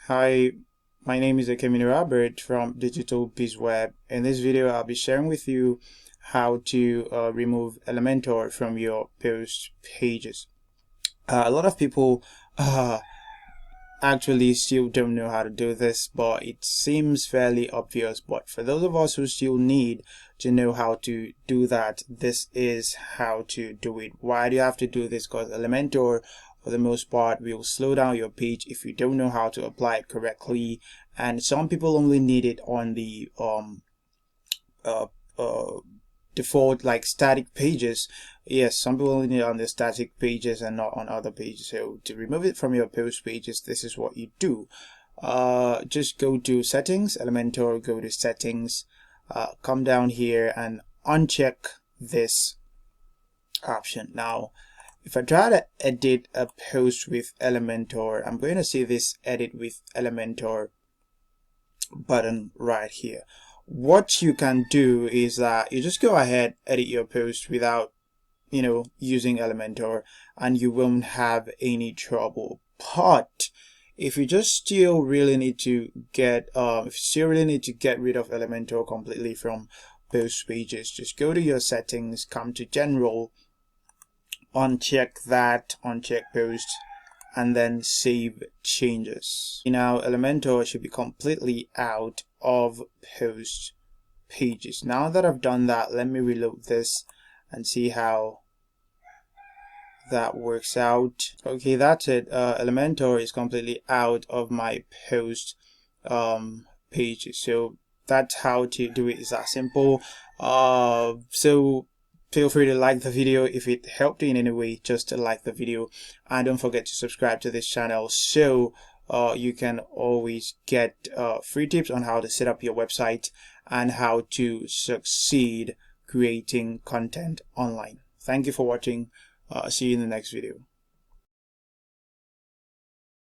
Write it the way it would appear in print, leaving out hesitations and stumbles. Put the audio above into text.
Hi, my name is Ekemini Robert from Digital BizWeb. In this video, I'll be sharing with you how to remove Elementor from your post pages. A lot of people actually still don't know how to do this, but it seems fairly obvious. But for those of us who still need to know how to do that, this is how to do it. Why do you have to do this? Because Elementor, for the most part, will slow down your page if you don't know how to apply it correctly. And some people only need it on the default, like, static pages. Yes, some people only need it on the static pages and not on other pages. So to remove it from your post pages, this is what you do. Just go to settings, Elementor, go to settings, come down here and uncheck this option. Now if I try to edit a post with Elementor, I'm going to see this edit with Elementor button right here. What you can do is that you just go ahead, edit your post without using Elementor, and you won't have any trouble. But if you just still really need to get rid of Elementor completely from post pages, just go to your settings, come to general, uncheck that, uncheck post, and then save changes. Now Elementor should be completely out of post pages. Now that I've done that, let me reload this and see how that works out. Okay, that's it. Elementor is completely out of my post pages. So that's how to do it. It's that simple. So feel free to like the video. If it helped you in any way, just like the video, and don't forget to subscribe to this channel so you can always get free tips on how to set up your website and how to succeed creating content online. Thank you for watching. See you in the next video.